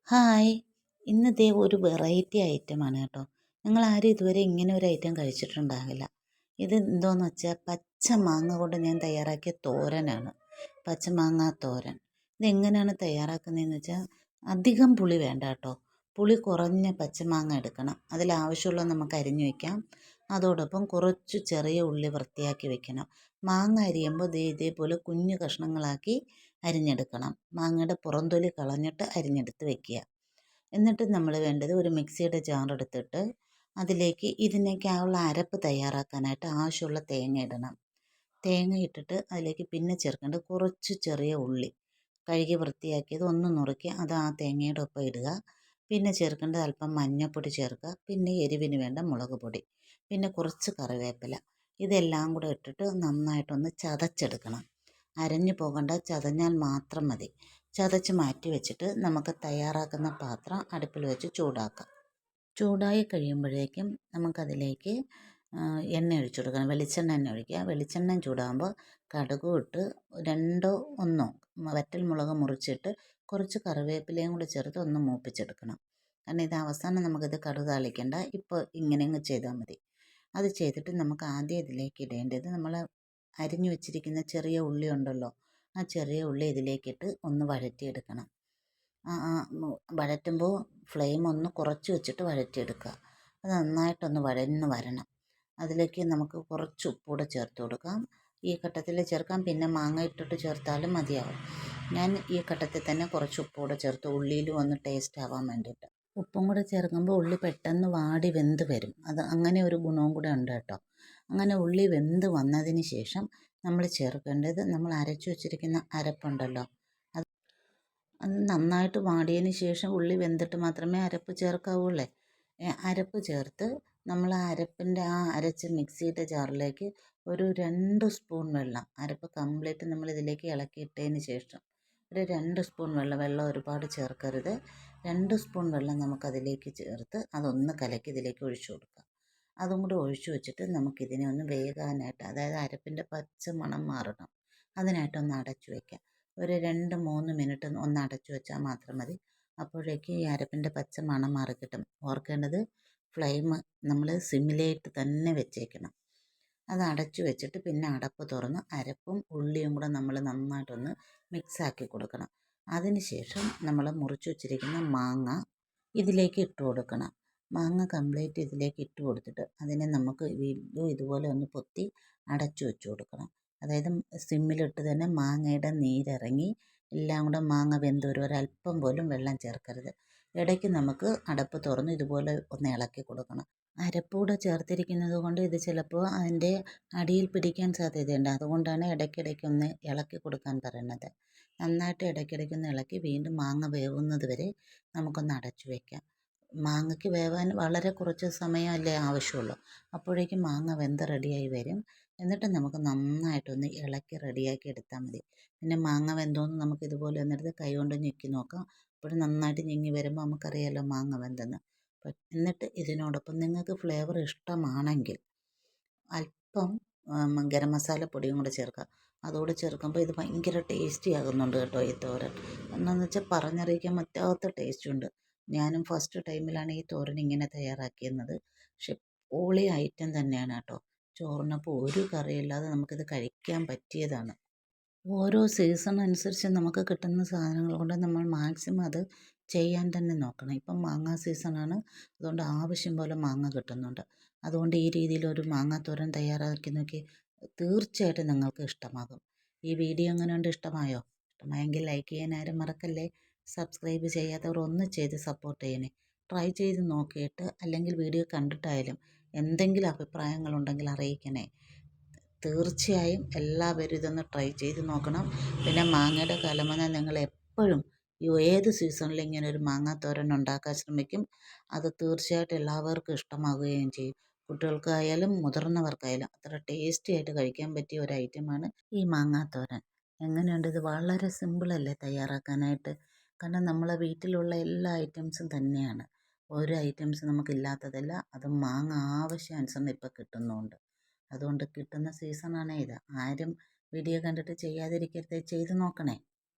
Hi! ഇന്ന് ദേ ഒരു variety ഐറ്റമാണ് കേട്ടോ. നിങ്ങളാരും ഇതുവരെ ഇങ്ങനെ ഒരു ഐറ്റം കഴിച്ചിട്ടുണ്ടാകില്ല. ഇത് എന്തോന്ന് വെച്ചാൽ പച്ച മാങ്ങ കൊണ്ട് ഞാൻ തയ്യാറാക്കിയ തോരനാണ്. പച്ചമാങ്ങാ തോരൻ. ഇതെങ്ങനെയാണ് തയ്യാറാക്കുന്നതെന്ന് വെച്ചാൽ അധികം പുളി വേണ്ട കേട്ടോ. പുളി കുറഞ്ഞ പച്ചമാങ്ങ എടുക്കണം. അതിലാവശ്യമുള്ളത് നമുക്ക് അരിഞ്ഞു വയ്ക്കാം. അതോടൊപ്പം കുറച്ച് ചെറിയ ഉള്ളി വൃത്തിയാക്കി വെക്കണം. മാങ്ങ അരിയുമ്പോൾ ഇതേപോലെ കുഞ്ഞു കഷ്ണങ്ങളാക്കി അരിഞ്ഞെടുക്കണം. മാങ്ങയുടെ പുറംതൊലി കളഞ്ഞിട്ട് അരിഞ്ഞെടുത്ത് വെക്കുക. എന്നിട്ട് നമ്മൾ വേണ്ടത് ഒരു മിക്സിയുടെ ജാർ എടുത്തിട്ട് അതിലേക്ക് ഇതിനേക്കാളുള്ള അരപ്പ് തയ്യാറാക്കാനായിട്ട് ആവശ്യമുള്ള തേങ്ങ ഇടണം. തേങ്ങ ഇട്ടിട്ട് അതിലേക്ക് പിന്നെ ചേർക്കേണ്ടത് കുറച്ച് ചെറിയ ഉള്ളി കഴുകി വൃത്തിയാക്കിയത് ഒന്ന് നുറുക്കി അത് ആ തേങ്ങയുടെ ഒപ്പം ഇടുക. പിന്നെ ചേർക്കേണ്ടത് അല്പം മഞ്ഞൾപ്പൊടി ചേർക്കുക. പിന്നെ എരിവിന് വേണ്ട മുളക് പൊടി, പിന്നെ കുറച്ച് കറിവേപ്പില. ഇതെല്ലാം കൂടെ ഇട്ടിട്ട് നന്നായിട്ടൊന്ന് ചതച്ചെടുക്കണം. അരഞ്ഞു പോകണ്ട, ചതഞ്ഞാൽ മാത്രം മതി. ചതച്ച് മാറ്റി വെച്ചിട്ട് നമുക്ക് തയ്യാറാക്കുന്ന പാത്രം അടുപ്പിൽ വെച്ച് ചൂടാക്കാം. ചൂടായി കഴിയുമ്പോഴേക്കും നമുക്കതിലേക്ക് എണ്ണ ഒഴിച്ചു കൊടുക്കണം. വെളിച്ചെണ്ണ ഒഴിക്കുക. വെളിച്ചെണ്ണ ചൂടാകുമ്പോൾ കടുകും ഇട്ട് രണ്ടോ ഒന്നോ വറ്റൽ മുളക് മുറിച്ചിട്ട് കുറച്ച് കറിവേപ്പിലയും കൂടി ചേർത്ത് ഒന്ന് മൂപ്പിച്ചെടുക്കണം. കാരണം ഇത് അവസാനം നമുക്കിത് കടുക് താളിക്കേണ്ട, ഇപ്പോൾ ഇങ്ങനെ അങ്ങ് ചെയ്താൽ മതി. അത് ചെയ്തിട്ട് നമുക്ക് ആദ്യം ഇതിലേക്ക് ഇടേണ്ടത് നമ്മൾ അരിഞ്ഞു വെച്ചിരിക്കുന്ന ചെറിയ ഉള്ളി ഉണ്ടല്ലോ, ആ ചെറിയ ഉള്ളി ഇതിലേക്കിട്ട് ഒന്ന് വഴറ്റിയെടുക്കണം. വഴറ്റുമ്പോൾ ഫ്ലെയിം ഒന്ന് കുറച്ച് വെച്ചിട്ട് വഴറ്റിയെടുക്കുക. അത് നന്നായിട്ടൊന്ന് വഴന്ന് വരണം. അതിലേക്ക് നമുക്ക് കുറച്ച് ഉപ്പൂടെ ചേർത്ത് കൊടുക്കാം. ഈ ഘട്ടത്തിൽ ചേർക്കാം, പിന്നെ മാങ്ങ ഇട്ടിട്ട് ചേർത്താലും മതിയാവും. ഞാൻ ഈ ഘട്ടത്തിൽ തന്നെ കുറച്ച് ഉപ്പൂടെ ചേർത്ത് ഉള്ളിയിലും ഒന്ന് ടേസ്റ്റ് ആവാൻ വേണ്ടിയിട്ട്. ഉപ്പും കൂടെ ചേർക്കുമ്പോൾ ഉള്ളി പെട്ടെന്ന് വാടി വെന്ത് വരും. അത് അങ്ങനെ ഒരു ഗുണവും കൂടെ ഉണ്ട് കേട്ടോ. അങ്ങനെ ഉള്ളി വെന്ത് വന്നതിന് ശേഷം നമ്മൾ ചേർക്കേണ്ടത് നമ്മൾ അരച്ചു വെച്ചിരിക്കുന്ന അരപ്പുണ്ടല്ലോ, അത് നന്നായിട്ട് വാടിയതിന് ശേഷം ഉള്ളി വെന്തിട്ട് മാത്രമേ അരപ്പ് ചേർക്കാവുള്ളേ. അരപ്പ് ചേർത്ത് നമ്മൾ ആ അരപ്പിൻ്റെ അരച്ച മിക്സിയുടെ ജാറിലേക്ക് ഒരു 2 സ്പൂൺ വെള്ളം, അരപ്പ് കംപ്ലീറ്റ് നമ്മൾ ഇതിലേക്ക് ഇളക്കിയിട്ടതിന് ശേഷം ഒരു 2 സ്പൂൺ വെള്ളം ഒരുപാട് ചേർക്കരുത്. 2 സ്പൂൺ വെള്ളം നമുക്കതിലേക്ക് ചേർത്ത് അതൊന്ന് കലക്കി ഇതിലേക്ക് ഒഴിച്ചു കൊടുക്കാം. അതും കൂടി ഒഴിച്ചു വെച്ചിട്ട് നമുക്കിതിനെ ഒന്ന് വേകാനായിട്ട്, അതായത് അരപ്പിൻ്റെ പച്ച മണം മാറണം, അതിനായിട്ടൊന്ന് അടച്ചു വയ്ക്കാം. ഒരു 2-3 മിനിറ്റ് ഒന്ന് അടച്ചു വെച്ചാൽ മാത്രം മതി. അപ്പോഴേക്ക് ഈ അരപ്പിൻ്റെ പച്ച മണം മാറി കിട്ടും. ഓർക്കേണ്ടത് ഫ്ലെയിം നമ്മൾ സിമ്മിലേക്ക് തന്നെ വെച്ചേക്കണം. അത് അടച്ചു വെച്ചിട്ട് പിന്നെ അടപ്പ് തുറന്ന് അരപ്പും ഉള്ളിയും കൂടെ നമ്മൾ നന്നായിട്ടൊന്ന് മിക്സാക്കി കൊടുക്കണം. അതിന് ശേഷം നമ്മൾ മുറിച്ച് വെച്ചിരിക്കുന്ന മാങ്ങ ഇതിലേക്ക് ഇട്ട് കൊടുക്കണം. മാങ്ങ കംപ്ലീറ്റ് ഇതിലേക്ക് ഇട്ട് കൊടുത്തിട്ട് അതിനെ നമുക്ക് വീണ്ടും ഇതുപോലെ ഒന്ന് പൊത്തി അടച്ചു വെച്ച് കൊടുക്കണം. അതായത് സിമ്മിലിട്ട് തന്നെ മാങ്ങയുടെ നീരിറങ്ങി എല്ലാം കൂടെ മാങ്ങ വെന്ത് വരും. ഒരല്പം പോലും വെള്ളം ചേർക്കരുത്. ഇടയ്ക്ക് നമുക്ക് അടപ്പ് തുറന്ന് ഇതുപോലെ ഒന്ന് ഇളക്കി കൊടുക്കണം. അരപ്പൂടെ ചേർത്തിരിക്കുന്നത് കൊണ്ട് ഇത് ചിലപ്പോൾ അതിൻ്റെ അടിയിൽ പിടിക്കാൻ സാധ്യതയുണ്ട്. അതുകൊണ്ടാണ് ഇടയ്ക്കിടയ്ക്കൊന്ന് ഇളക്കി കൊടുക്കാൻ പറയുന്നത്. നന്നായിട്ട് ഇടയ്ക്കിടയ്ക്കൊന്ന് ഇളക്കി വീണ്ടും മാങ്ങ വേവുന്നത് വരെ നമുക്കൊന്ന് അടച്ചു വയ്ക്കാം. മാങ്ങയ്ക്ക് വേവാൻ വളരെ കുറച്ച് സമയമല്ലേ ആവശ്യമുള്ളൂ. അപ്പോഴേക്കും മാങ്ങ വെന്ത് റെഡിയായി വരും. എന്നിട്ട് നമുക്ക് നന്നായിട്ടൊന്ന് ഇളക്കി റെഡിയാക്കി എടുത്താൽ മതി. പിന്നെ മാങ്ങ വെന്തോന്ന് നമുക്ക് ഇതുപോലെ ഒന്നെടുത്ത് കൈ കൊണ്ട് ഞെക്കി നോക്കാം. അപ്പോൾ നന്നായിട്ട് ഞെങ്ങി വരുമ്പോൾ നമുക്കറിയാമല്ലോ മാങ്ങ വെന്തെന്ന്. എന്നിട്ട് ഇതിനോടൊപ്പം നിങ്ങൾക്ക് ഫ്ലേവർ ഇഷ്ടമാണെങ്കിൽ അല്പം ഗരം മസാല പൊടിയും കൂടെ ചേർക്കാം. അതോടെ ചേർക്കുമ്പോൾ ഇത് ഭയങ്കര ടേസ്റ്റി ആകുന്നുണ്ട് കേട്ടോ ഈ തോരൻ. എന്താണെന്ന് വെച്ചാൽ പറഞ്ഞറിയിക്കാൻ പറ്റാത്ത ടേസ്റ്റ് ഉണ്ട്. ഞാനും ഫസ്റ്റ് ടൈമിലാണ് ഈ തോരൻ ഇങ്ങനെ തയ്യാറാക്കിയത്. പക്ഷെ പൊളി ഐറ്റം തന്നെയാണ് കേട്ടോ. ചോറിനപ്പോൾ ഒരു കറിയില്ലാതെ നമുക്കിത് കഴിക്കാൻ പറ്റിയതാണ്. ഓരോ സീസൺ അനുസരിച്ച് നമുക്ക് കിട്ടുന്ന സാധനങ്ങൾ കൊണ്ട് നമ്മൾ മാക്സിമം അത് ചെയ്യാൻ തന്നെ നോക്കണം. ഇപ്പം മാങ്ങാ സീസണാണ്, അതുകൊണ്ട് ആവശ്യം പോലെ മാങ്ങ കിട്ടുന്നുണ്ട്. അതുകൊണ്ട് ഈ രീതിയിൽ ഒരു മാങ്ങാത്തോരൻ തയ്യാറാക്കി നോക്കി, തീർച്ചയായിട്ടും നിങ്ങൾക്ക് ഇഷ്ടമാകും. ഈ വീഡിയോ എങ്ങനെയുണ്ട്? ഇഷ്ടമായോ? ഇഷ്ടമായെങ്കിൽ ലൈക്ക് ചെയ്യാൻ ആരും മറക്കല്ലേ. സബ്സ്ക്രൈബ് ചെയ്യാത്തവർ ഒന്ന് ചെയ്ത് സപ്പോർട്ട് ചെയ്യണേ. ട്രൈ ചെയ്ത് നോക്കിയിട്ട് അല്ലെങ്കിൽ വീഡിയോ കണ്ടിട്ടായാലും എന്തെങ്കിലും അഭിപ്രായങ്ങളുണ്ടെങ്കിൽ അറിയിക്കണേ. തീർച്ചയായും എല്ലാവരും ഇതൊന്ന് ട്രൈ ചെയ്ത് നോക്കണം. പിന്നെ മാങ്ങയുടെ കാലം വന്നാൽ നിങ്ങൾ എപ്പോഴും ഏത് സീസണിലും ഇങ്ങനെ ഒരു മാങ്ങാത്തോരൻ ഉണ്ടാക്കാൻ ശ്രമിക്കും. അത് തീർച്ചയായിട്ടും എല്ലാവർക്കും ഇഷ്ടമാവുകയും ചെയ്യും. കുട്ടികൾക്കായാലും മുതിർന്നവർക്കായാലും അത്ര ടേസ്റ്റി ആയിട്ട് കഴിക്കാൻ പറ്റിയ ഒരു ഐറ്റമാണ് ഈ മാങ്ങാത്തോരൻ. എങ്ങനെയുണ്ട്? ഇത് വളരെ സിമ്പിളല്ലേ തയ്യാറാക്കാനായിട്ട്? കാരണം നമ്മളെ വീട്ടിലുള്ള എല്ലാ ഐറ്റംസും തന്നെയാണ്. ഓരോ ഐറ്റംസ് നമുക്കില്ലാത്തതല്ല. അത് മാങ്ങ ആവശ്യാനുസരണം ഇപ്പോൾ കിട്ടുന്നുമുണ്ട്. അതുകൊണ്ട് കിട്ടുന്ന സീസണാണ് ഇത്. ആരും വീഡിയോ കണ്ടിട്ട് ചെയ്യാതിരിക്കരുത്, ചെയ്ത് നോക്കണേ.